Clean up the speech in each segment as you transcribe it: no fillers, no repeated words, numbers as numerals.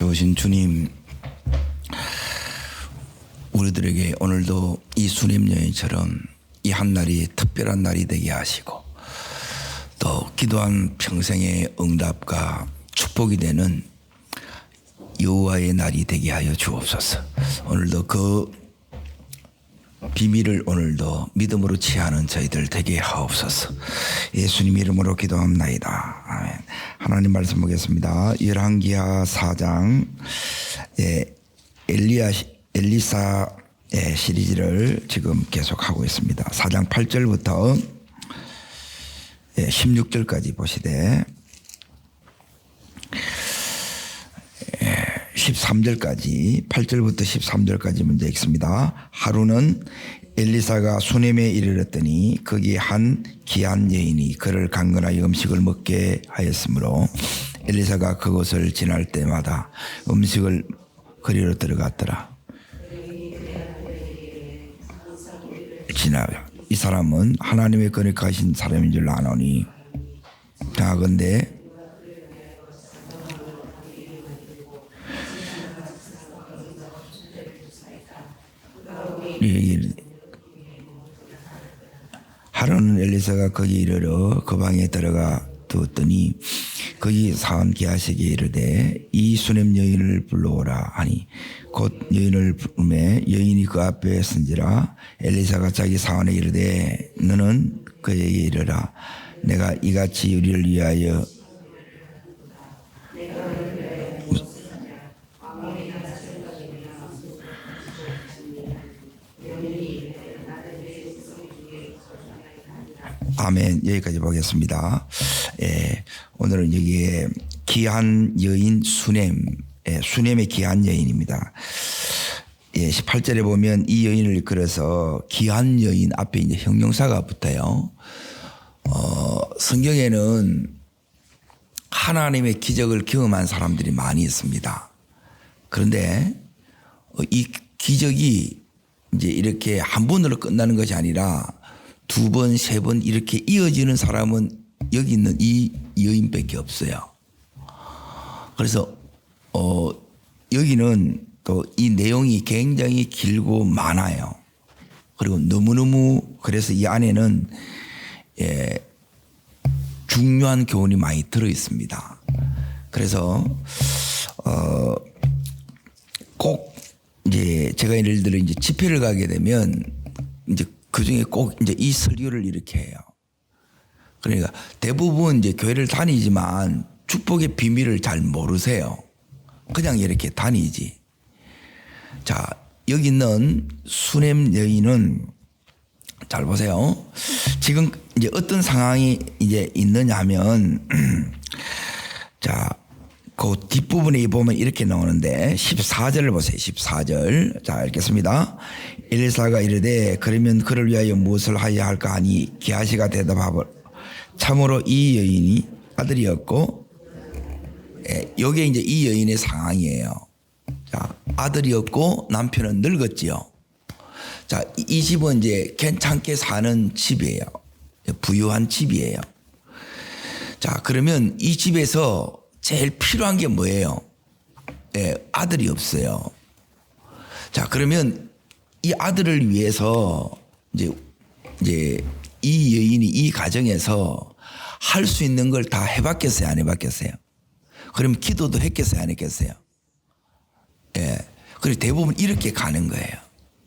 좋으신 주님, 우리들에게 오늘도 이 수냄 여인처럼 이 한 날이 특별한 날이 되게 하시고 또 기도한 평생의 응답과 축복이 되는 여호와의 날이 되게 하여 주옵소서. 오늘도 그 비밀을 오늘도 믿음으로 취하는 저희들 되게 하옵소서. 예수님 이름으로 기도합나이다. 아멘. 하나님 말씀 보겠습니다. 열왕기하 4장 엘리사의 시리즈를 지금 계속하고 있습니다. 4장 8절부터 16절까지 보시되 13절까지 8절부터 13절까지 문제 읽습니다. 하루는 엘리사가 수넴에 이르렀더니 거기 한 귀한 여인이 그를 강건하여 음식을 먹게 하였으므로 엘리사가 그곳을 지날 때마다 음식을 그리로 들어갔더라. 이 사람은 하나님의 거룩하신 사람인 줄 아노니 하건대 하루는 엘리사가 거기 이르러 그 방에 들어가 두었더니 거기 사온 게하시게 이르되 이 수넴 여인을 불러오라 하니 곧 여인을 부르매 여인이 그 앞에 선지라. 엘리사가 자기 사원에 이르되 너는 그에게 이르라. 내가 이같이 우리를 위하여 아멘. 여기까지 보겠습니다. 오늘은 여기에 귀한 여인 수넴의 귀한 여인입니다. 18절에 보면 이 여인을 이끌어서 귀한 여인 앞에 이제 형용사가 붙어요. 성경에는 하나님의 기적을 경험한 사람들이 많이 있습니다. 그런데 이 기적이 이제 이렇게 한 번으로 끝나는 것이 아니라 두 번, 세 번 이렇게 이어지는 사람은 여기 있는 이 여인밖에 없어요. 그래서 여기는 또 이 내용이 굉장히 길고 많아요. 그리고 너무너무 그래서 이 안에는 중요한 교훈이 많이 들어 있습니다. 그래서 꼭 이제 제가 예를 들어 이제 집회를 가게 되면 이제 그 중에 꼭 이제 이 설교를 이렇게 해요. 그러니까 대부분 이제 교회를 다니지만 축복의 비밀을 잘 모르세요. 그냥 이렇게 다니지. 자, 여기 있는 수넴 여인은 잘 보세요. 지금 이제 어떤 상황이 이제 있느냐 하면 자, 그 뒷부분에 보면 이렇게 나오는데 14절을 보세요. 14절. 자, 읽겠습니다. 엘리사가 이르되 그러면 그를 위하여 무엇을 하여야 할까 하니 게하시가 대답하고 참으로 이 여인이 아들이었고 여기에 이제 이 여인의 상황이에요. 자, 아들이었고 남편은 늙었지요. 자, 이 집은 이제 괜찮게 사는 집이에요. 부유한 집이에요. 자, 그러면 이 집에서 제일 필요한 게 뭐예요? 아들이 없어요. 자, 그러면 이 아들을 위해서 이제 이 여인이 이 가정에서 할 수 있는 걸 다 해봤겠어요? 안 해봤겠어요? 그럼 기도도 했겠어요? 안 했겠어요? 그리고 대부분 이렇게 가는 거예요.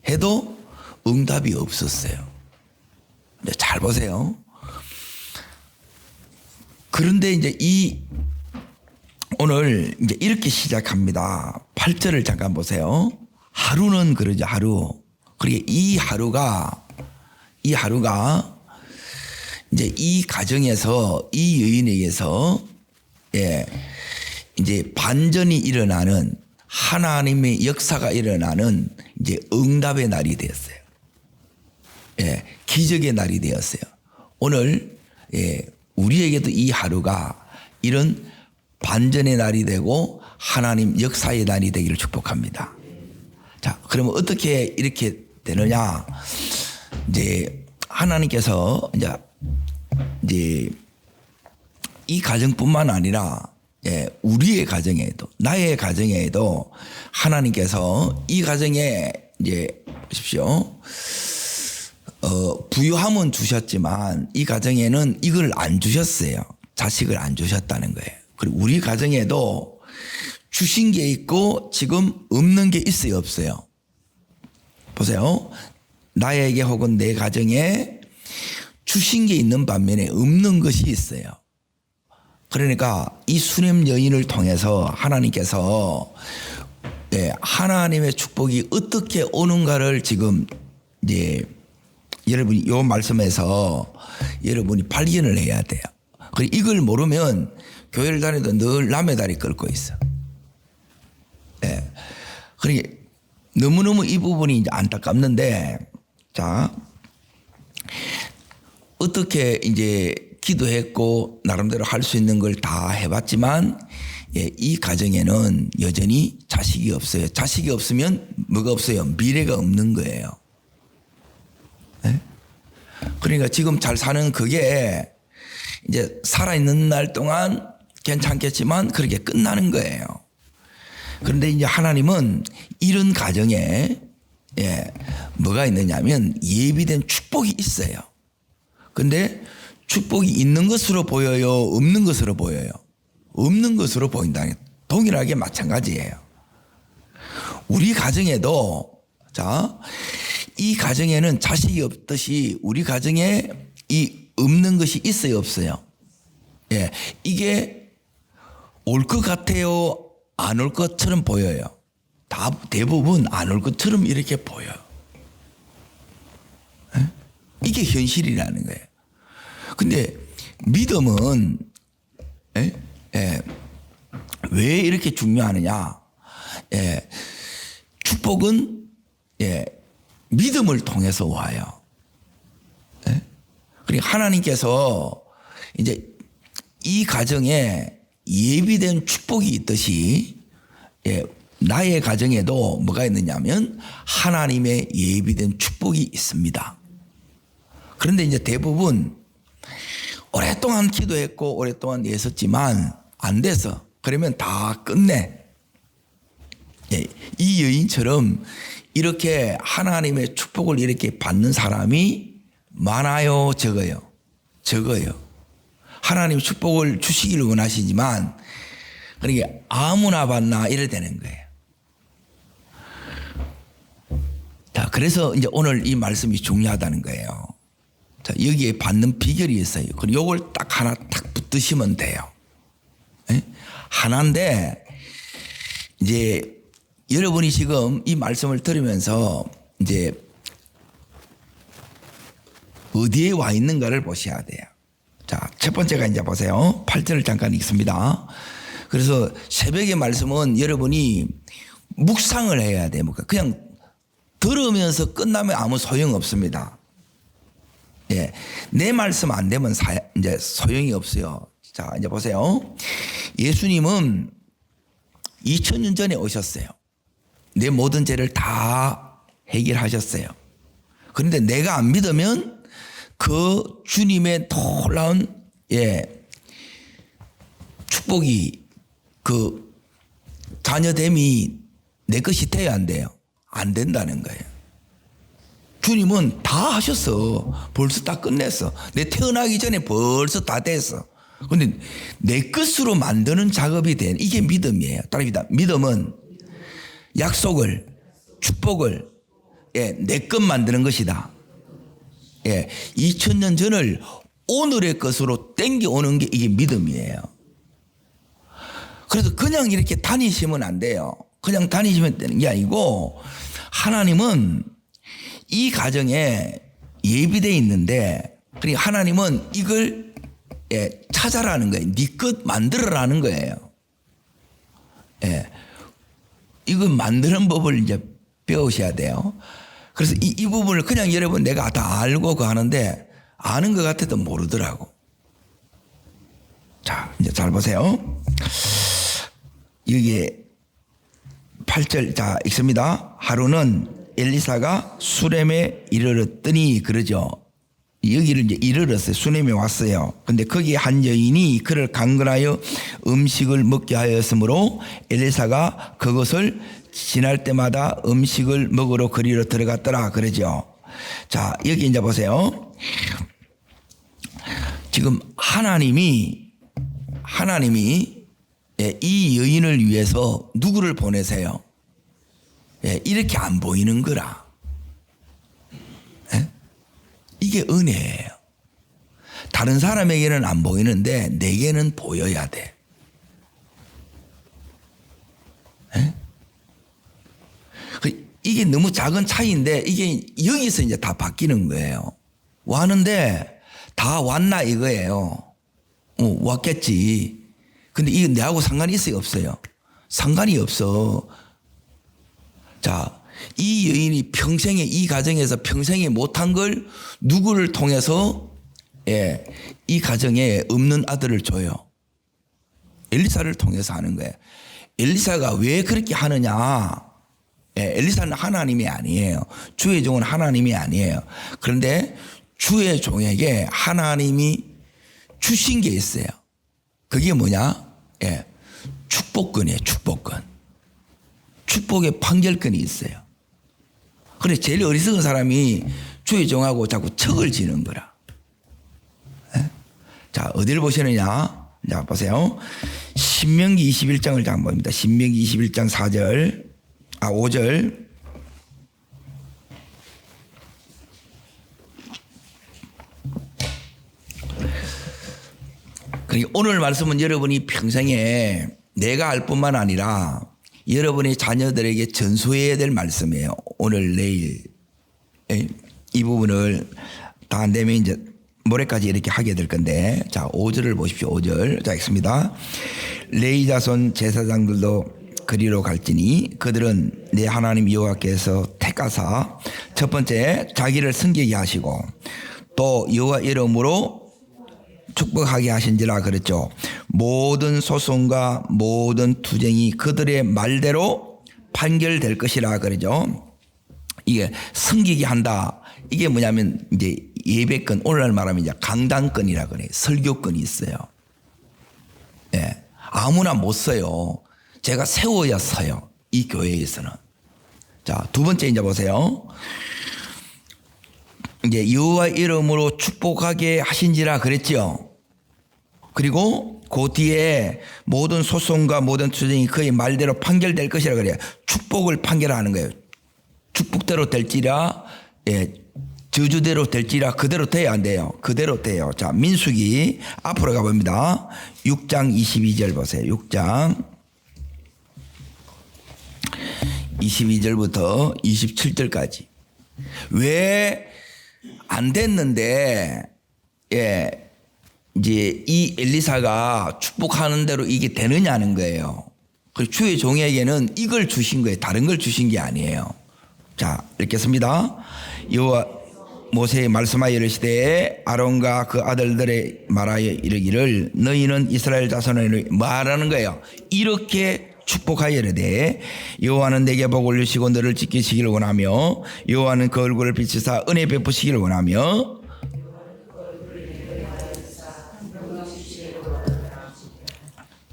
해도 응답이 없었어요. 근데 잘 보세요. 그런데 이제 오늘 이제 이렇게 시작합니다. 8절을 잠깐 보세요. 하루는 그러죠, 하루. 그리고 이 하루가 이제 이 가정에서 이 여인에게서 이제 반전이 일어나는 하나님의 역사가 일어나는 이제 응답의 날이 되었어요. 기적의 날이 되었어요. 오늘 우리에게도 이 하루가 이런 반전의 날이 되고 하나님 역사의 날이 되기를 축복합니다. 자, 그러면 어떻게 이렇게 되느냐? 이제 하나님께서 이제 이 가정뿐만 아니라 예, 우리의 가정에도 나의 가정에도 하나님께서 이 가정에 이제 보십시오. 부유함은 주셨지만 이 가정에는 이걸 안 주셨어요. 자식을 안 주셨다는 거예요. 그리고 우리 가정에도 주신 게 있고 지금 없는 게 있어요, 없어요? 보세요. 나에게 혹은 내 가정에 주신 게 있는 반면에 없는 것이 있어요. 그러니까 이 수냄 여인을 통해서 하나님께서 하나님의 축복이 어떻게 오는가를 지금 이제 여러분이 이 말씀에서 여러분이 발견을 해야 돼요. 그리고 이걸 모르면 교회를 다니도 늘 남의 다리 끌고 있어. 그러니까 너무너무 이 부분이 이제 안타깝는데, 자, 어떻게 이제 기도했고 나름대로 할 수 있는 걸 다 해봤지만 이 가정에는 여전히 자식이 없어요. 자식이 없으면 뭐가 없어요? 미래가 없는 거예요. 그러니까 지금 잘 사는 그게 이제 살아있는 날 동안 괜찮겠지만 그렇게 끝나는 거예요. 그런데 이제 하나님은 이런 가정에 뭐가 있느냐면 예비된 축복이 있어요. 근데 축복이 있는 것으로 보여요? 없는 것으로 보여요? 없는 것으로 보인다는 게 동일하게 마찬가지예요. 우리 가정에도 자, 이 가정에는 자식이 없듯이 우리 가정에 이 없는 것이 있어요, 없어요? 이게 올 것 같아요? 안 올 것처럼 보여요? 대부분 안 올 것처럼 이렇게 보여요. 이게 현실이라는 거예요. 근데 믿음은 왜 이렇게 중요하느냐? 축복은 믿음을 통해서 와요. 그러니까 하나님께서 이제 이 가정에 예비된 축복이 있듯이 나의 가정에도 뭐가 있느냐면 하나님의 예비된 축복이 있습니다. 그런데 이제 대부분 오랫동안 기도했고 오랫동안 애썼지만 안 돼서 그러면 다 끝내. 이 여인처럼 이렇게 하나님의 축복을 이렇게 받는 사람이 많아요, 적어요? 적어요. 하나님의 축복을 주시기를 원하시지만 그러니까 아무나 받나 이래 되는 거예요. 자, 그래서 이제 오늘 이 말씀이 중요하다는 거예요. 자, 여기에 받는 비결이 있어요. 그리고 이걸 딱 하나 딱 붙드시면 돼요. 하나인데 이제 여러분이 지금 이 말씀을 들으면서 이제 어디에 와 있는가를 보셔야 돼요. 자, 첫 번째가 이제 보세요. 8절을 잠깐 읽습니다. 그래서 새벽의 말씀은 여러분이 묵상을 해야 돼요. 그냥 들으면서 끝나면 아무 소용 없습니다. 내 말씀 안 되면 이제 소용이 없어요. 자, 이제 보세요. 예수님은 2000년 전에 오셨어요. 내 모든 죄를 다 해결하셨어요. 그런데 내가 안 믿으면 그 주님의 놀라운 축복이 그 자녀됨이 내 것이 돼야 안 돼요? 안 된다는 거예요. 주님은 다 하셨어. 벌써 다 끝냈어. 내 태어나기 전에 벌써 다 됐어. 그런데 내 것으로 만드는 작업이 된 이게 믿음이에요. 따라합니다. 믿음은 약속을, 축복을 내 것 만드는 것이다. 2000년 전을 오늘의 것으로 땡겨오는 게 이게 믿음이에요. 그래서 그냥 이렇게 다니시면 안 돼요. 그냥 다니시면 되는 게 아니고 하나님은 이 가정에 예비되어 있는데 그러니까 하나님은 이걸 찾아라는 거예요. 네 것 만들어라는 거예요. 이거 만드는 법을 이제 배우셔야 돼요. 그래서 이 부분을 그냥 여러분 내가 다 알고 그 하는데 아는 것 같아도 모르더라고. 자, 이제 잘 보세요. 여기에 8절 자 읽습니다. 하루는 엘리사가 수렘에 이르렀더니 그러죠. 여기를 이제 이르렀어요. 수넴에 왔어요. 근데 거기에 한 여인이 그를 강건하여 음식을 먹게 하였으므로 엘리사가 그것을 지날 때마다 음식을 먹으러 거리로 들어갔더라 그러죠. 자, 여기 이제 보세요. 지금 하나님이 이 여인을 위해서 누구를 보내세요? 이렇게 안 보이는 거라. 이게 은혜예요. 다른 사람에게는 안 보이는데 내게는 보여야 돼. 이게 너무 작은 차이인데 이게 여기서 이제 다 바뀌는 거예요. 왔는데 다 왔나 이거예요. 왔겠지. 근데 이게 내하고 상관이 있어요, 없어요? 상관이 없어. 자, 이 여인이 평생에 이 가정에서 평생에 못한 걸 누구를 통해서 이 가정에 없는 아들을 줘요. 엘리사를 통해서 하는 거예요. 엘리사가 왜 그렇게 하느냐? 엘리사는 하나님이 아니에요. 주의 종은 하나님이 아니에요. 그런데 주의 종에게 하나님이 주신 게 있어요. 그게 뭐냐? 축복권이에요. 축복권. 축복의 판결권이 있어요. 그런데 제일 어리석은 사람이 주의 종하고 자꾸 척을 지는 거라. 자, 어디를 보시느냐? 자, 보세요. 신명기 21장을 한번 봅니다. 신명기 21장 5절. 그러니까 오늘 말씀은 여러분이 평생에 내가 알 뿐만 아니라 여러분의 자녀들에게 전수해야 될 말씀이에요. 오늘 내일 이 부분을 다 안 되면 이제 모레까지 이렇게 하게 될 건데, 자 5절을 보십시오. 5절 자 읽습니다. 레위 자손 제사장들도 그리로 갈지니 그들은 내 하나님 여호와께서 택하사 첫 번째 자기를 승계게 하시고 또 여호와 이름으로 축복하게 하신지라 그랬죠. 모든 소송과 모든 투쟁이 그들의 말대로 판결될 것이라 그러죠. 이게 승기게 한다. 이게 뭐냐면 이제 예배권, 오늘날 말하면 이제 강단권이라 그래요. 설교권이 있어요. 아무나 못 써요. 제가 세워야 써요. 이 교회에서는. 자, 두 번째 이제 보세요. 이제 여호와 이름으로 축복하게 하신지라 그랬죠. 그리고 그 뒤에 모든 소송과 모든 투쟁이 그의 말대로 판결될 것이라 그래요. 축복을 판결하는 거예요. 축복대로 될지라, 저주대로 될지라 그대로 돼야 안 돼요. 그대로 돼요. 자, 민수기 앞으로 가봅니다. 6장 22절 보세요. 6장 22절부터 27절까지. 왜 안 됐는데, 이제 이 엘리사가 축복하는 대로 이게 되느냐는 거예요. 그리고 주의 종에게는 이걸 주신 거예요. 다른 걸 주신 게 아니에요. 자, 읽겠습니다. 여호와 모세의 말씀하여 이르시되 아론과 그 아들들의 말하여 이르기를 너희는 이스라엘 자손을 말하는 거예요. 이렇게 축복하여 이르되 여호와는 내게 복을 주시고 너를 지키시기를 원하며 여호와는 그 얼굴을 비추사 은혜 베푸시기를 원하며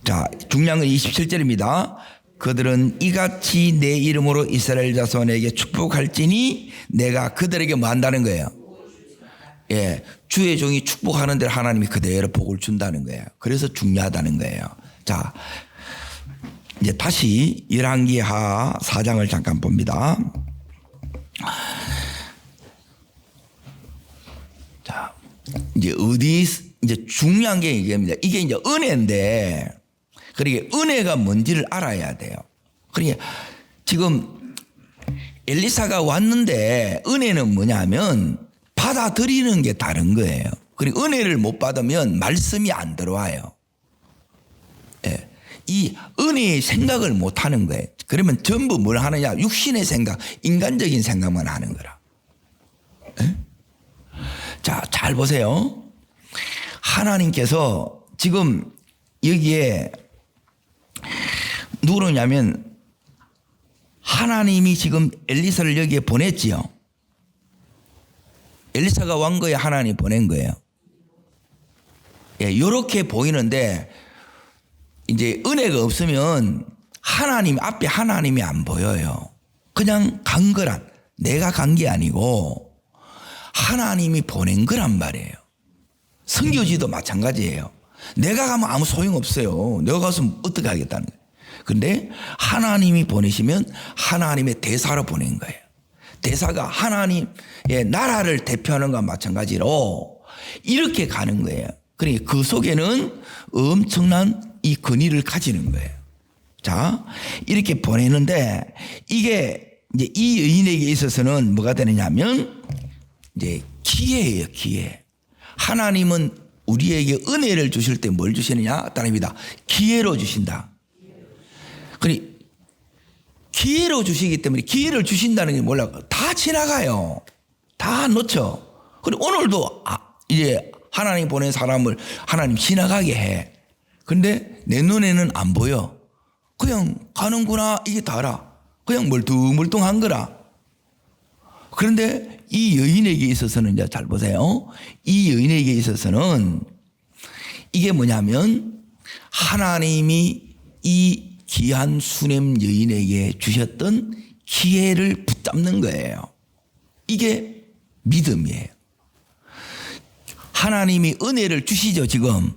자, 중요한 건 27절입니다. 그들은 이같이 내 이름으로 이스라엘 자손에게 축복할지니 내가 그들에게 뭐 한다는 거예요. 주의 종이 축복하는 대로 하나님이 그대로 복을 준다는 거예요. 그래서 중요하다는 거예요. 자, 이제 다시 열왕기하 4장을 잠깐 봅니다. 자, 이제 이제 중요한 게 이게입니다. 이게 이제 은혜인데, 그러니까 은혜가 뭔지를 알아야 돼요. 그러니까 지금 엘리사가 왔는데 은혜는 뭐냐면 받아들이는 게 다른 거예요. 그리고 은혜를 못 받으면 말씀이 안 들어와요. 이 은혜의 생각을 못 하는 거예요. 그러면 전부 뭘 하느냐? 육신의 생각, 인간적인 생각만 하는 거라. 자, 잘 보세요. 하나님께서 지금 여기에 누구냐면 하나님이 지금 엘리사를 여기에 보냈지요. 엘리사가 왕 거에 하나님 보낸 거예요. 예, 이렇게 보이는데 이제 은혜가 없으면 하나님 앞에 하나님이 안 보여요. 그냥 간 거란 내가 간 게 아니고 하나님이 보낸 거란 말이에요. 선교지도 마찬가지예요. 내가 가면 아무 소용없어요. 내가 가서 어떻게 하겠다는 거예요. 근데 하나님이 보내시면 하나님의 대사로 보낸 거예요. 대사가 하나님의 나라를 대표하는 것과 마찬가지로 이렇게 가는 거예요. 그러니까 그 속에는 엄청난 이 권위를 가지는 거예요. 자, 이렇게 보내는데 이게 이제 이 여인에게 있어서는 뭐가 되느냐면 이제 기회예요, 기회. 하나님은 우리에게 은혜를 주실 때 뭘 주시느냐? 따릅니다. 기회로 주신다. 그러니 기회로 주시기 때문에 기회를 주신다는 게 몰라. 다 지나가요. 다 놓쳐. 그리고 오늘도 이제 하나님 보낸 사람을 하나님 지나가게 해. 근데 내 눈에는 안 보여. 그냥 가는구나 이게 다라. 그냥 멀뚱멀뚱한 거라. 그런데 이 여인에게 있어서는 이제 잘 보세요. 이 여인에게 있어서는 이게 뭐냐면 하나님이 이 귀한 수냄 여인에게 주셨던 기회를 붙잡는 거예요. 이게 믿음이에요. 하나님이 은혜를 주시죠, 지금.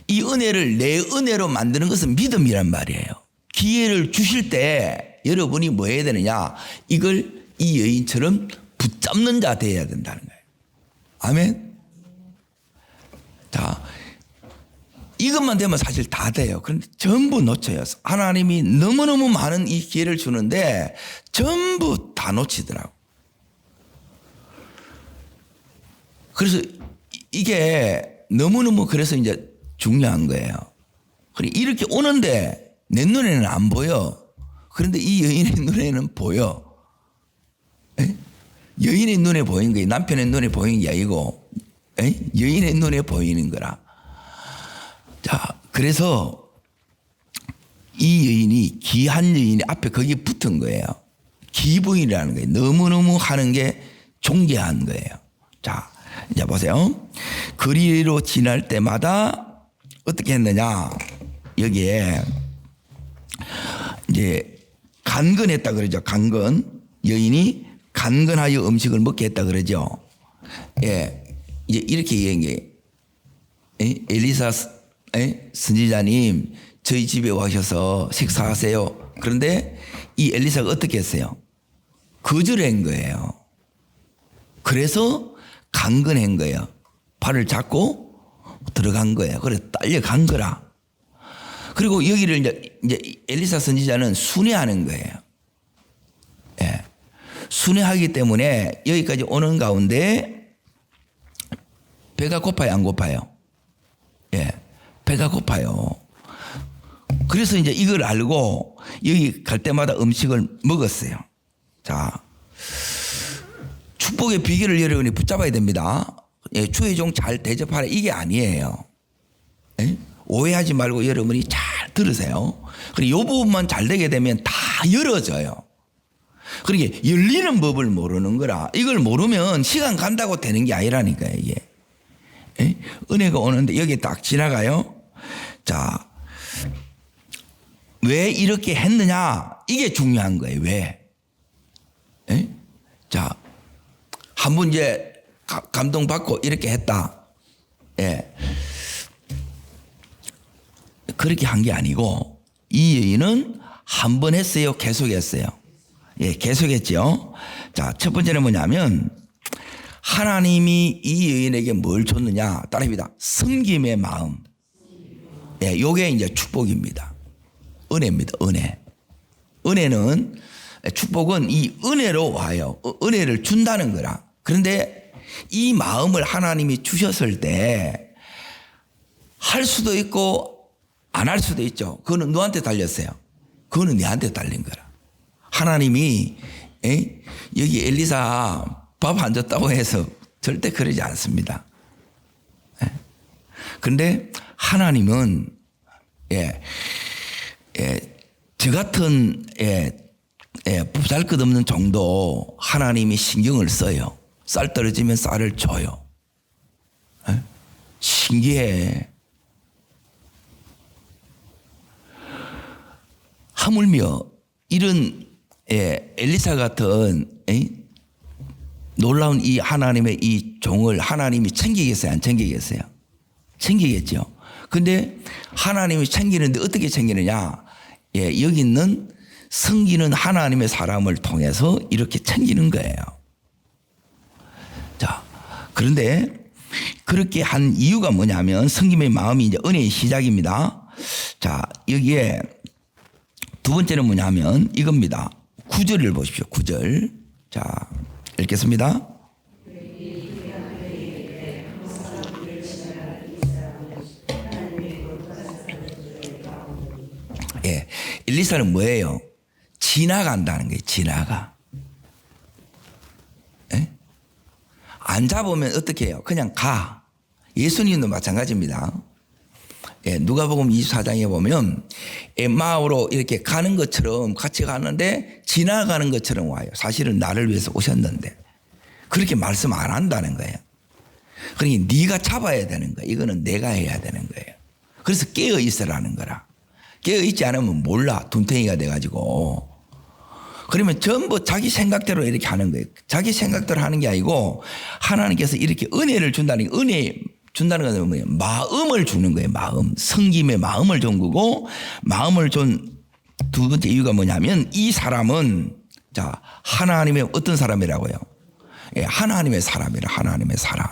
이 은혜를 내 은혜로 만드는 것은 믿음이란 말이에요. 기회를 주실 때 여러분이 뭐 해야 되느냐? 이걸 이 여인처럼 붙잡는 자 되어야 된다는 거예요. 아멘. 자, 이것만 되면 사실 다 돼요. 그런데 전부 놓쳐요. 하나님이 너무너무 많은 이 기회를 주는데 전부 다 놓치더라고. 그래서 이게 너무너무 그래서 이제 중요한 거예요. 이렇게 오는데 내 눈에는 안 보여. 그런데 이 여인의 눈에는 보여. 에? 여인의 눈에 보이는 거예요. 남편의 눈에 보이는 게 아니고 여인의 눈에 보이는 거라. 자, 그래서 이 여인이 귀한 여인이 앞에 거기 붙은 거예요. 기부인이라는 거예요. 너무너무 하는 게 존귀한 거예요. 자, 이제 보세요. 거리로 지날 때마다 어떻게 했느냐? 여기에 이제 간근했다 그러죠. 간근. 여인이 간근하여 음식을 먹게 했다 그러죠. 예, 이제 이렇게 얘기해. 엘리사 선지자님, 저희 집에 와셔서 식사하세요. 그런데 이 엘리사가 어떻게 했어요? 거절한 거예요. 그래서 강건한 거예요. 발을 잡고 들어간 거예요. 그래서 딸려간 거라. 그리고 여기를 이제 엘리사 선지자는 순회하는 거예요. 예. 순회하기 때문에 여기까지 오는 가운데 배가 고파요, 안 고파요? 예. 배가 고파요. 그래서 이제 이걸 알고 여기 갈 때마다 음식을 먹었어요. 자, 축복의 비결을 여러분이 붙잡아야 됩니다. 예, 주의 종 잘 대접하라 이게 아니에요. 예? 오해하지 말고 여러분이 잘 들으세요. 그리고 이 부분만 잘 되게 되면 다 열어져요. 그러니까 열리는 법을 모르는 거라. 이걸 모르면 시간 간다고 되는 게 아니라니까요, 이게. 예? 은혜가 오는데 여기 딱 지나가요. 자, 왜 이렇게 했느냐? 이게 중요한 거예요. 왜? 예? 자, 한 번 이제 감동받고 이렇게 했다. 예. 그렇게 한 게 아니고 이 여인은 한 번 했어요? 계속했어요? 예, 계속했죠. 자, 첫 번째는 뭐냐면 하나님이 이 여인에게 뭘 줬느냐? 따라합니다. 섬김의 마음. 예, 요게 이제 축복입니다. 은혜입니다. 은혜. 은혜는 축복은 이 은혜로 와요. 은혜를 준다는 거라. 그런데 이 마음을 하나님이 주셨을 때 할 수도 있고 안 할 수도 있죠. 그거는 너한테 달렸어요. 그거는 내한테 달린 거라. 하나님이 여기 엘리사 밥 안 줬다고 해서 절대 그러지 않습니다. 그런데 하나님은 저 같은 보잘것없는 정도 하나님이 신경을 써요. 쌀 떨어지면 쌀을 줘요. 에? 신기해. 하물며 이런 엘리사 같은 놀라운 이 하나님의 이 종을 하나님이 챙기겠어요? 안 챙기겠어요? 챙기겠죠. 근데 하나님이 챙기는데 어떻게 챙기느냐? 여기 있는 섬기는 하나님의 사람을 통해서 이렇게 챙기는 거예요. 자, 그런데 그렇게 한 이유가 뭐냐면 섬김의 마음이 이제 은혜의 시작입니다. 자, 여기에 두 번째는 뭐냐면 이겁니다. 9절을 보십시오. 9절. 자, 읽겠습니다. 엘리사는 뭐예요? 지나간다는 거예요. 지나가. 안 잡으면 어떻게 해요? 그냥 가. 예수님도 마찬가지입니다. 누가복음 24장에 보면 엠마오로 이렇게 가는 것처럼 같이 가는데 지나가는 것처럼 와요. 사실은 나를 위해서 오셨는데 그렇게 말씀 안 한다는 거예요. 그러니까 네가 잡아야 되는 거예요. 이거는 내가 해야 되는 거예요. 그래서 깨어 있으라는 거라. 깨어 있지 않으면 몰라. 둔탱이가 돼가지고. 그러면 전부 자기 생각대로 이렇게 하는 거예요. 자기 생각대로 하는 게 아니고 하나님께서 이렇게 은혜를 준다는 게 은혜 준다는 것은 뭐예요? 마음을 주는 거예요. 마음. 섬김의 마음을 준 거고 마음을 준 두 번째 이유가 뭐냐면 이 사람은 자 하나님의 어떤 사람이라고요? 하나님의 사람이라. 하나님의 사람.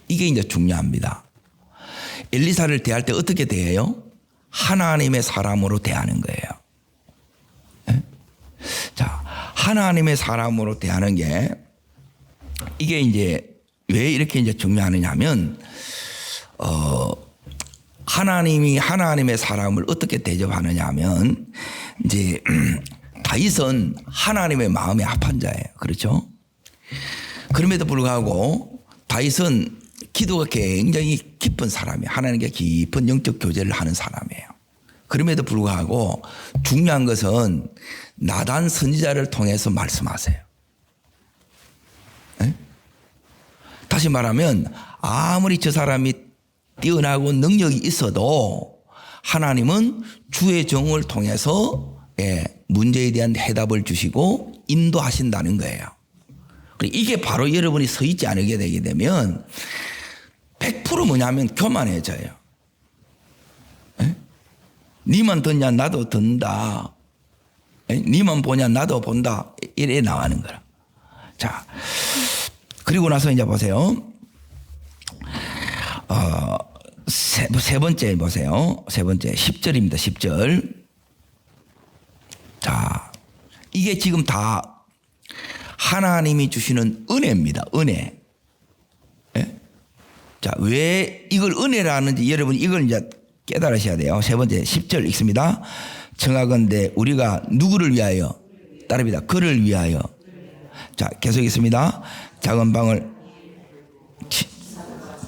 이게 이제 중요합니다. 엘리사를 대할 때 어떻게 대해요? 하나님의 사람으로 대하는 거예요. 자, 하나님의 사람으로 대하는 게 이게 이제 왜 이렇게 이제 중요하느냐면 하나님이 하나님의 사람을 어떻게 대접하느냐 하면 이제 다윗은 하나님의 마음에 합한 자예요. 그렇죠? 그럼에도 불구하고 다윗은 기도가 굉장히 깊은 사람이에요. 하나님과 깊은 영적 교제를 하는 사람이에요. 그럼에도 불구하고 중요한 것은 나단 선지자를 통해서 말씀하세요. 네? 다시 말하면 아무리 저 사람이 뛰어나고 능력이 있어도 하나님은 주의 종을 통해서 문제에 대한 해답을 주시고 인도하신다는 거예요. 이게 바로 여러분이 서 있지 않게 되게 되면 100% 뭐냐면 교만해져요. 니만 듣냐 나도 듣는다. 니만 보냐 나도 본다. 이래 나가는 거라. 자, 그리고 나서 이제 보세요. 세 번째 보세요. 세 번째 10절입니다. 10절. 자, 이게 지금 다 하나님이 주시는 은혜입니다. 은혜. 자, 왜 이걸 은혜라 하는지 여러분 이걸 이제 깨달으셔야 돼요. 세 번째 10절 읽습니다. 청하건대 우리가 누구를 위하여? 따릅니다. 그를 위하여. 자, 계속 있습니다. 작은 방을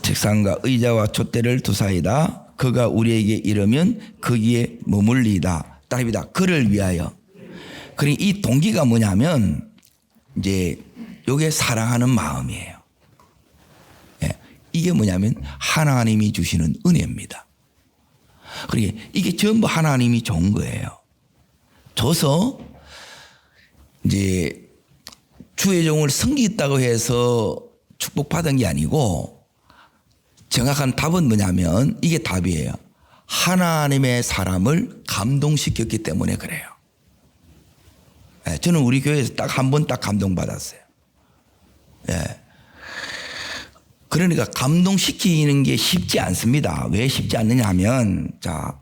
책상과 의자와 촛대를 두사이다. 그가 우리에게 이르면 거기에 머물리다. 따릅니다. 그를 위하여. 그러니 이 동기가 뭐냐면 이제 요게 사랑하는 마음이에요. 이게 뭐냐면 하나님이 주시는 은혜입니다. 그러니까 이게 전부 하나님이 준 거예요. 줘서 이제 주의 종을 섬기겠다고 해서 축복받은 게 아니고 정확한 답은 뭐냐면 이게 답이에요. 하나님의 사람을 감동시켰기 때문에 그래요. 저는 우리 교회에서 딱 한 번 딱 감동받았어요. 그러니까 감동시키는 게 쉽지 않습니다. 왜 쉽지 않느냐 하면 자,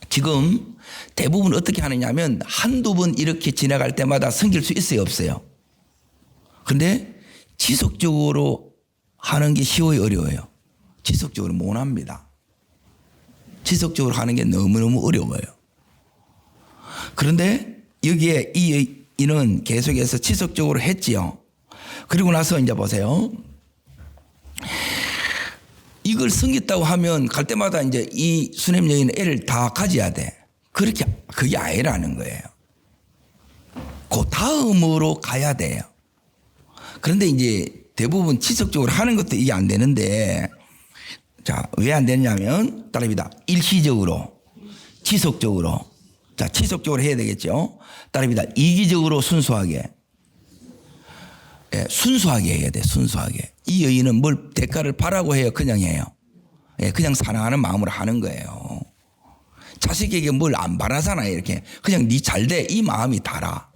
지금 대부분 어떻게 하느냐 하면 한두 번 이렇게 지나갈 때마다 섬길 수 있어요, 없어요? 그런데 지속적으로 하는 게 쉬워요, 어려워요? 지속적으로 못 합니다. 지속적으로 하는 게 너무너무 어려워요. 그런데 여기에 이는 계속해서 지속적으로 했지요. 그리고 나서 이제 보세요. 이걸 섬겼다고 하면 갈 때마다 이제 이 수냄 여인은 애를 다 가져야 돼. 그렇게 그게 아니라는 거예요. 그 다음으로 가야 돼요. 그런데 이제 대부분 지속적으로 하는 것도 이게 안 되는데, 자, 왜 안 되냐면, 따라합니다. 일시적으로, 지속적으로. 자, 지속적으로 해야 되겠죠. 따라합니다. 이기적으로 순수하게. 예, 순수하게 해야 돼, 순수하게. 이 여인은 뭘 대가를 바라고 해요? 그냥 해요. 예, 그냥 사랑하는 마음으로 하는 거예요. 자식에게 뭘 안 바라잖아요, 이렇게. 그냥 네 잘 돼. 이 마음이 달아.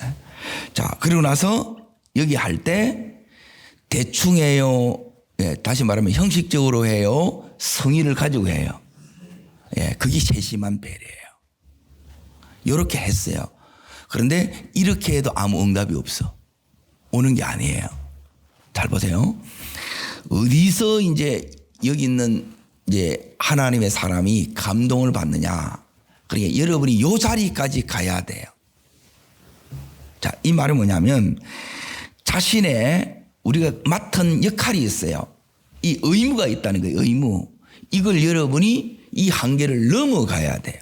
예? 자, 그러고 나서 여기 할 때 대충 해요. 예, 다시 말하면 형식적으로 해요. 성의를 가지고 해요. 예, 그게 세심한 배려예요. 이렇게 했어요. 그런데 이렇게 해도 아무 응답이 없어. 오는 게 아니에요. 잘 보세요. 어디서 이제 여기 있는 이제 하나님의 사람이 감동을 받느냐. 그러니까 여러분이 요 자리까지 가야 돼요. 자, 이 말은 뭐냐면 자신의 우리가 맡은 역할이 있어요. 이 의무가 있다는 거예요. 의무. 이걸 여러분이 이 한계를 넘어가야 돼요.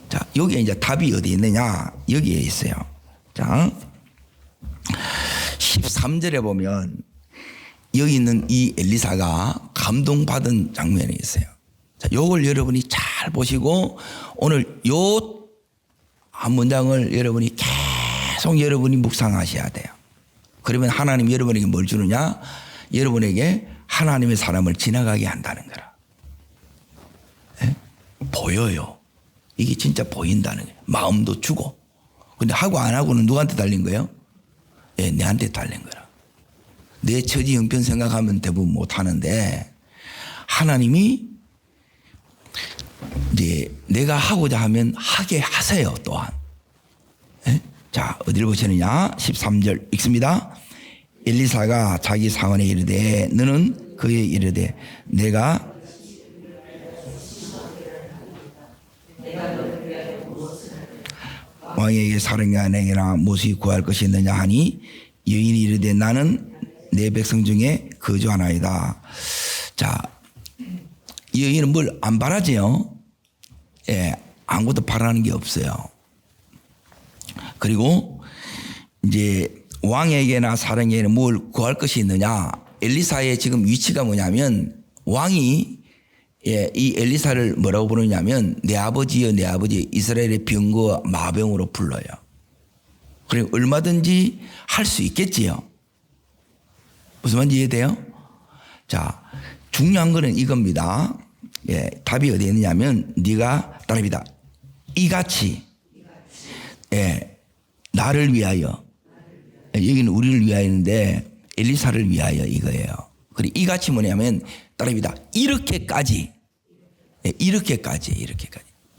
자, 여기에 이제 답이 어디 있느냐? 여기에 있어요. 자, 13절에 보면 여기 있는 이 엘리사가 감동받은 장면이 있어요. 자, 요걸 여러분이 잘 보시고 오늘 요 한 문장을 여러분이 계속 여러분이 묵상하셔야 돼요. 그러면 하나님 여러분에게 뭘 주느냐? 여러분에게 하나님의 사람을 지나가게 한다는 거라. 네? 보여요. 이게 진짜 보인다는 거예요. 마음도 주고. 근데 하고 안 하고는 누구한테 달린 거예요? 예, 내한테 달린 거라. 내 처지 형편 생각하면 대부분 못 하는데 하나님이 이제 내가 하고자 하면 하게 하세요, 또한. 예? 자, 어디를 보시느냐? 13절 읽습니다. 엘리사가 자기 사원에 이르되 너는 그에 이르되 내가 왕에게 사령가 내게나 무엇이 구할 것이 있느냐 하니 여인이 이르되 나는 내 백성 중에 거주하나이다. 자, 이 여인은 뭘 안 바라지요? 예, 아무것도 바라는 게 없어요. 그리고 이제 왕에게나 사령에게는 뭘 구할 것이 있느냐? 엘리사의 지금 위치가 뭐냐면 왕이 예, 이 엘리사를 뭐라고 부르냐면 내 아버지여 내 아버지 이스라엘의 병거 마병으로 불러요. 그리고 얼마든지 할 수 있겠지요. 무슨 말인지 이해돼요? 자, 중요한 거는 이겁니다. 예, 답이 어디에 있느냐면 네가 따라합니다. 이같이 예, 나를 위하여 여기는 우리를 위하여인데 엘리사를 위하여 이거예요. 그리고 이같이 뭐냐면 따라합니다. 이렇게까지 예, 이렇게까지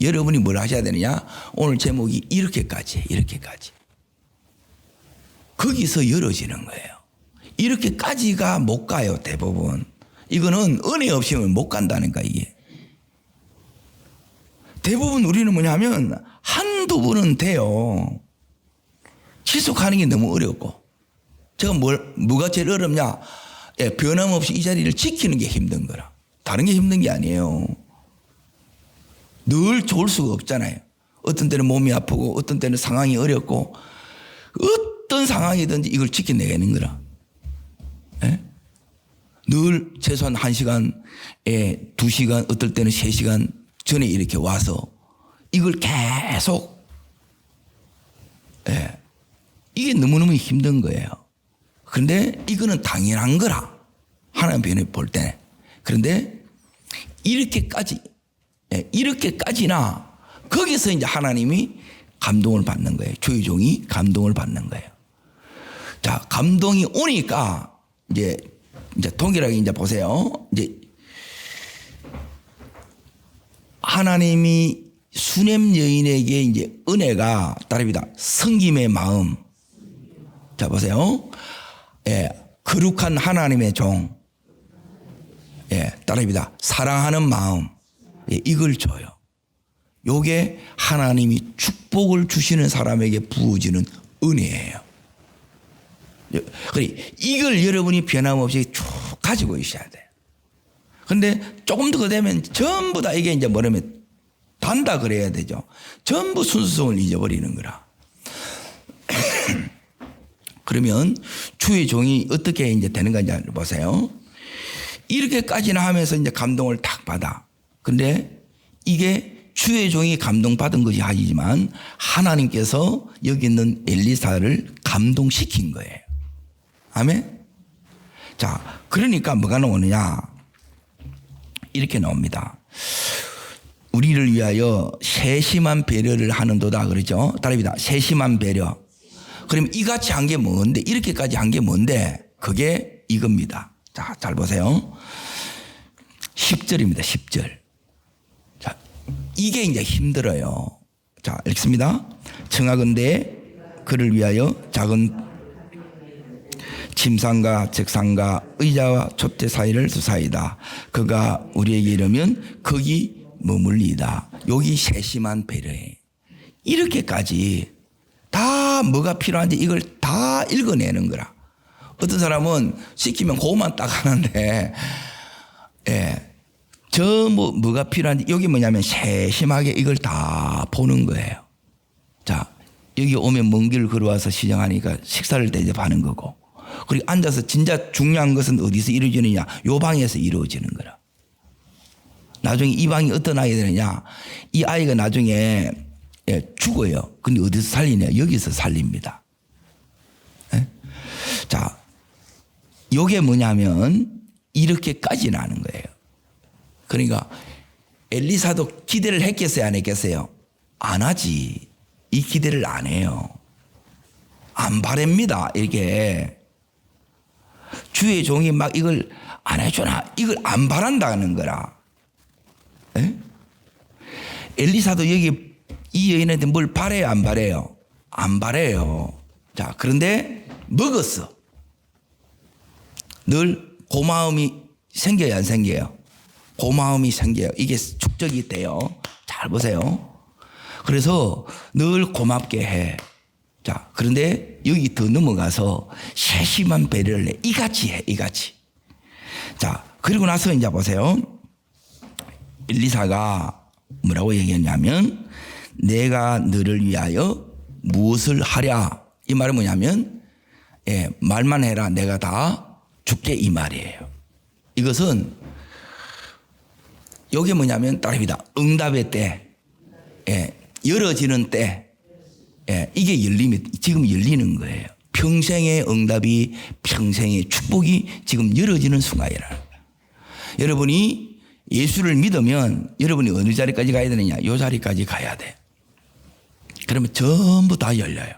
여러분이 뭘 하셔야 되느냐? 오늘 제목이 이렇게까지 거기서 열어지는 거예요. 이렇게까지가 못 가요. 대부분 이거는 은혜 없이는 못 간다니까. 이게 대부분 우리는 뭐냐면 한두 번은 돼요. 지속하는 게 너무 어렵고. 제가 뭐가 제일 어렵냐? 예, 변함없이 이 자리를 지키는 게 힘든 거라. 다른 게 힘든 게 아니에요. 늘 좋을 수가 없잖아요. 어떤 때는 몸이 아프고 어떤 때는 상황이 어렵고 어떤 상황이든지 이걸 지켜내는 거라. 예? 늘 최소한 1시간, 2시간, 어떨 때는 3시간 전에 이렇게 와서 이걸 계속 예, 이게 너무너무 힘든 거예요. 그런데 이거는 당연한 거라. 하나님 변에 볼 때. 그런데 이렇게까지나 거기서 이제 하나님이 감동을 받는 거예요. 주의 종이 감동을 받는 거예요. 자, 감동이 오니까 이제 동일하게 이제 보세요. 이제 하나님이 수냄 여인에게 이제 은혜가 따릅니다. 섬김의 마음. 자, 보세요. 예, 거룩한 하나님의 종. 예, 따릅니다. 사랑하는 마음. 예, 이걸 줘요. 요게 하나님이 축복을 주시는 사람에게 부어지는 은혜예요. 그래, 이걸 여러분이 변함없이 쭉 가지고 있어야 돼요. 근데 조금 더 되면 전부 다 이게 이제 뭐냐면 단다 그래야 되죠. 전부 순수성을 잊어버리는 거라. 그러면 주의 종이 어떻게 이제 되는 건지 보세요. 이렇게까지나 하면서 이제 감동을 탁 받아. 근데 이게 주의 종이 감동받은 것이 아니지만 하나님께서 여기 있는 엘리사를 감동시킨 거예요. 아멘? 자, 그러니까 뭐가 나오느냐? 이렇게 나옵니다. 우리를 위하여 세심한 배려를 하는도다 그러죠. 따라합니다. 세심한 배려. 그럼 이같이 한 게 뭔데? 이렇게까지 한 게 뭔데? 그게 이겁니다. 자, 잘 보세요. 10절입니다. 10절. 자, 이게 이제 힘들어요. 자, 읽습니다. 청하건대 그를 위하여 작은 침상과 책상과 의자와 촛대 사이를 두사이다. 그가 우리에게 이르면 거기 머물리이다. 여기 세심한 배려에 이렇게까지 다 뭐가 필요한지 이걸 다 읽어내는 거라. 어떤 사람은 시키면 그것만 딱 하는데, 예, 뭐가 필요한지 여기 뭐냐면 세심하게 이걸 다 보는 거예요. 자, 여기 오면 먼 길을 걸어와서 시장하니까 식사를 대접하는 거고, 그리고 앉아서 진짜 중요한 것은 어디서 이루어지느냐? 요 방에서 이루어지는 거라. 나중에 이 방이 어떤 아이가 되느냐? 이 아이가 나중에 죽어요. 근데 어디서 살리냐? 여기서 살립니다. 예? 자, 요게 뭐냐면 이렇게까지 나는 거예요. 그러니까 엘리사도 기대를 했겠어요? 안 했겠어요? 안 하지. 이 기대를 안 해요. 안 바랍니다. 이렇게. 주의 종이 막 이걸 안 해주나? 이걸 안 바란다는 거라. 에? 엘리사도 여기 이 여인한테 뭘 바래요? 안 바래요? 안 바래요. 자, 그런데 먹었어. 늘 고마움이 생겨요? 안 생겨요? 고마움이 생겨요. 이게 축적이 돼요. 잘 보세요. 그래서 늘 고맙게 해. 자, 그런데 여기 더 넘어가서 세심한 배려를 해. 이같이 해, 이같이. 자, 그리고 나서 이제 보세요. 엘리사가 뭐라고 얘기했냐면, 내가 너를 위하여 무엇을 하랴. 이 말은 뭐냐면, 말만 해라. 내가 다 줄게. 이 말이에요. 이것은, 이게 뭐냐면, 따릅니다. 응답의 때, 열어지는 때, 이게 지금 열리는 거예요. 평생의 응답이, 평생의 축복이 지금 열어지는 순간이라. 여러분이 예수를 믿으면 여러분이 어느 자리까지 가야 되느냐? 이 자리까지 가야 돼. 그러면 전부 다 열려요.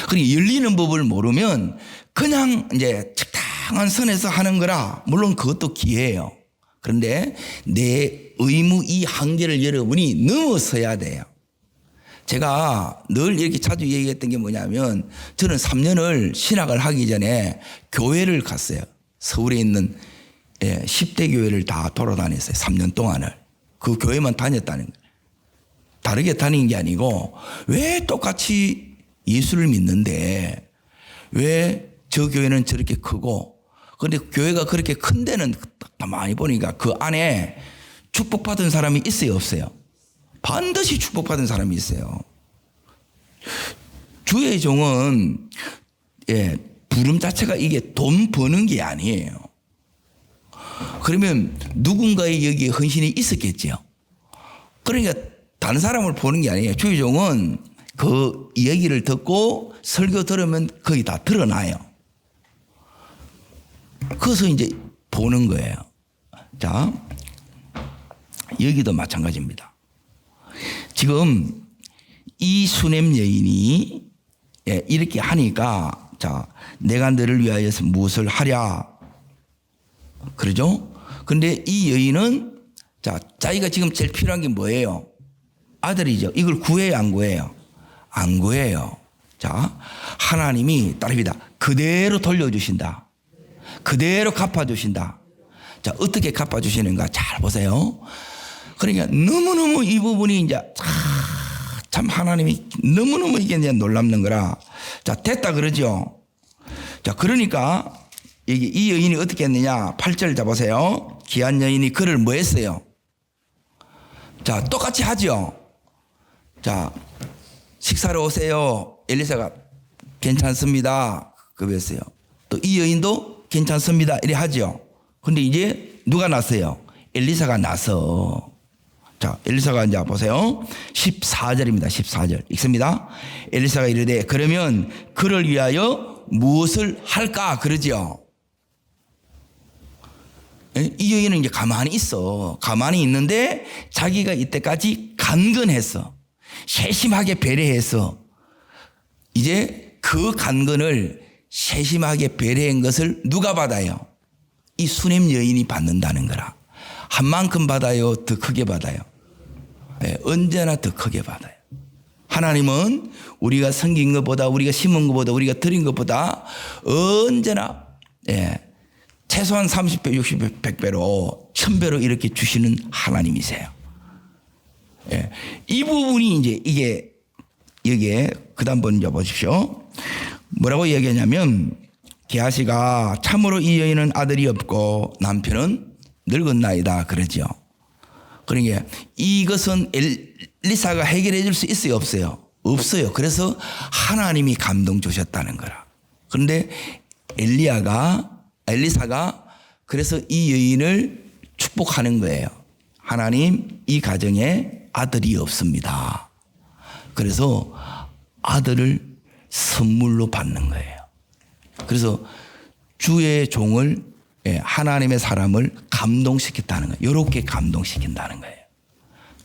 그리고 열리는 법을 모르면 그냥 이제 적당한 선에서 하는 거라. 물론 그것도 기회예요. 그런데 내 의무 이 한계를 여러분이 넘어서야 돼요. 제가 늘 이렇게 자주 얘기했던 게 뭐냐면, 저는 3년을 신학을 하기 전에 교회를 갔어요. 서울에 있는 10대 교회를 다 돌아다녔어요. 3년 동안을. 그 교회만 다녔다는 거예요. 다르게 다닌 게 아니고, 왜 똑같이 예수를 믿는데 왜 저 교회는 저렇게 크고, 그런데 교회가 그렇게 큰 데는 많이 보니까 그 안에 축복받은 사람이 있어요, 없어요? 반드시 축복받은 사람이 있어요. 주의 종은 부름 자체가 이게 돈 버는 게 아니에요. 그러면 누군가의 여기에 헌신이 있었겠죠. 그러니까 다른 사람을 보는 게 아니에요. 주의 종은 그 얘기를 듣고 설교 들으면 거의 다 드러나요. 그래서 이제 보는 거예요. 자, 여기도 마찬가지입니다. 지금 이 수냄 여인이 이렇게 하니까, 자, 내가 너를 위하여서 무엇을 하랴. 그러죠? 근데 이 여인은, 자, 자기가 지금 제일 필요한 게 뭐예요? 아들이죠. 이걸 구해요, 안 구해요? 안 구해요. 자, 하나님이 따릅니다. 그대로 돌려주신다. 그대로 갚아주신다. 자, 어떻게 갚아주시는가? 잘 보세요. 그러니까 너무너무 이 부분이 이제 참 하나님이 너무너무 이게 이제 놀랍는 거라. 자, 됐다 그러죠. 자, 그러니까 이 여인이 어떻게 했느냐? 8절 잡으세요. 귀한 여인이 그를 뭐 했어요? 자, 똑같이 하죠. 자, 식사로 오세요. 엘리사가 괜찮습니다. 그랬어요. 또 이 여인도 괜찮습니다. 이래 하죠. 근데 이제 누가 났어요? 엘리사가 나서. 자, 엘리사가 이제 보세요. 14절입니다. 14절. 읽습니다. 엘리사가 이르되 그러면 그를 위하여 무엇을 할까? 그러죠. 이 여인은 이제 가만히 있어. 가만히 있는데 자기가 이때까지 간근했어. 세심하게 배려했어. 이제 그 간근을 세심하게 배려한 것을 누가 받아요? 이 수넴 여인이 받는다는 거라. 한 만큼 받아요? 더 크게 받아요? 네, 언제나 더 크게 받아요. 하나님은 우리가 섬긴 것보다, 우리가 심은 것보다, 우리가 드린 것보다 언제나 최소한 30배, 60배, 100배로, 1000배로 이렇게 주시는 하나님이세요. 이 부분이 이제 이게 여기에 그 다음 번 보십시오. 뭐라고 얘기하냐면 게하시가 참으로 이 여인은 아들이 없고 남편은 늙었나이다 그러죠. 그러니까 이것은 엘리사가 해결해 줄 수 있어요, 없어요? 없어요. 그래서 하나님이 감동 주셨다는 거라. 그런데 엘리사가 그래서 이 여인을 축복하는 거예요. 하나님, 이 가정에 아들이 없습니다. 그래서 아들을 선물로 받는 거예요. 그래서 주의 종을, 하나님의 사람을 감동시켰다는 거예요. 이렇게 감동시킨다는 거예요.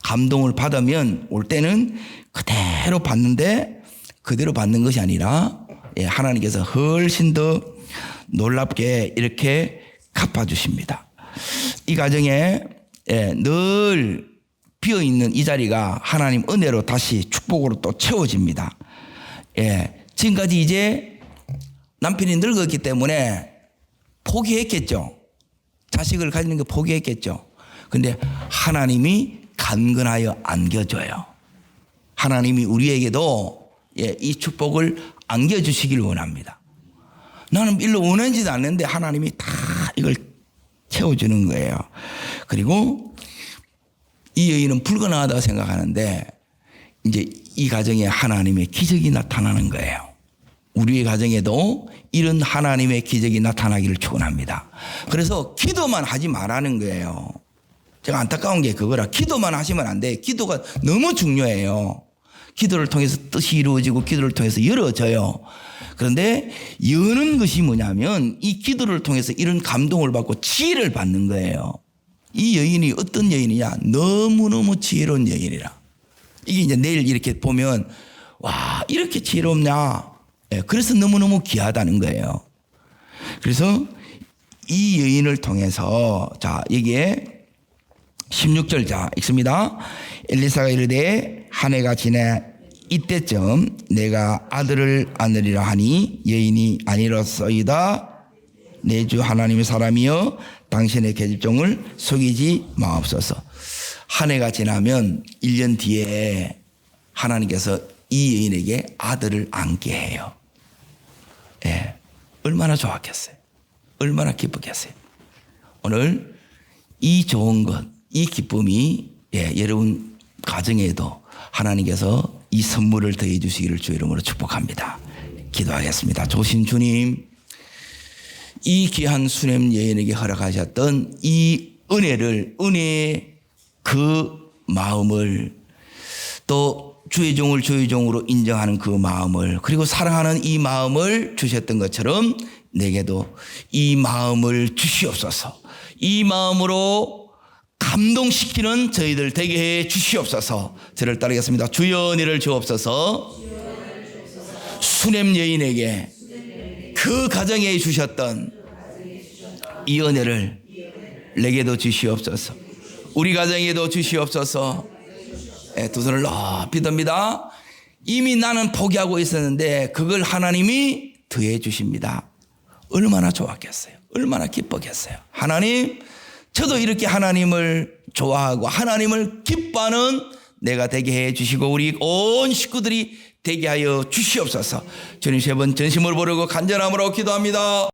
감동을 받으면 올 때는 그대로 받는데 그대로 받는 것이 아니라 하나님께서 훨씬 더 놀랍게 이렇게 갚아주십니다. 이 가정에 늘 비어있는 이 자리가 하나님 은혜로 다시 축복으로 또 채워집니다. 지금까지 이제 남편이 늙었기 때문에 포기했겠죠. 자식을 가지는 거 포기했겠죠. 근데 하나님이 간근하여 안겨줘요. 하나님이 우리에게도 이 축복을 안겨주시길 원합니다. 나는 일로 원하지도 않는데 하나님이 다 이걸 채워주는 거예요. 그리고 이 여인은 불가능하다고 생각하는데 이제 이 가정에 하나님의 기적이 나타나는 거예요. 우리의 가정에도 이런 하나님의 기적이 나타나기를 축원합니다. 그래서 기도만 하지 말라는 거예요. 제가 안타까운 게 그거라. 기도만 하시면 안 돼. 기도가 너무 중요해요. 기도를 통해서 뜻이 이루어지고 기도를 통해서 열어져요. 그런데 여는 것이 뭐냐면 이 기도를 통해서 이런 감동을 받고 지혜를 받는 거예요. 이 여인이 어떤 여인이냐? 너무너무 지혜로운 여인이라. 이게 이제 내일 이렇게 보면 와, 이렇게 지혜롭냐? 그래서 너무너무 귀하다는 거예요. 그래서 이 여인을 통해서 자, 여기에 16절 자 읽습니다. 엘리사가 이르되 한 해가 지나 이때쯤 내가 아들을 안으리라 하니 여인이 아니로소이다. 내 주 하나님의 사람이여 당신의 계집종을 속이지 마옵소서. 한 해가 지나면 1년 뒤에 하나님께서 이 여인에게 아들을 안게 해요. 얼마나 좋았겠어요. 얼마나 기쁘겠어요. 오늘 이 좋은 것, 이 기쁨이 여러분 가정에도 하나님께서 이 선물을 더해 주시기를 주 이름으로 축복합니다. 기도하겠습니다. 조신 주님, 이 귀한 수넴 여인에게 허락하셨던 이 은혜의 그 마음을 또 주의 종을 주의 종으로 인정하는 그 마음을 그리고 사랑하는 이 마음을 주셨던 것처럼 내게도 이 마음을 주시옵소서. 이 마음으로 감동시키는 저희들 되게 해 주시옵소서. 저를 따르겠습니다. 주여 은혜를 주옵소서. 수넴 여인에게 그 가정에 주셨던 이 은혜를 내게도 주시옵소서. 우리 가정에도 주시옵소서. 두 손을 높이 듭니다. 이미 나는 포기하고 있었는데 그걸 하나님이 더해 주십니다. 얼마나 좋았겠어요. 얼마나 기뻤겠어요. 하나님, 저도 이렇게 하나님을 좋아하고 하나님을 기뻐하는 내가 되게 해 주시고 우리 온 식구들이 되게 하여 주시옵소서. 주님 세 번 전심을 부르고 간절함으로 기도합니다.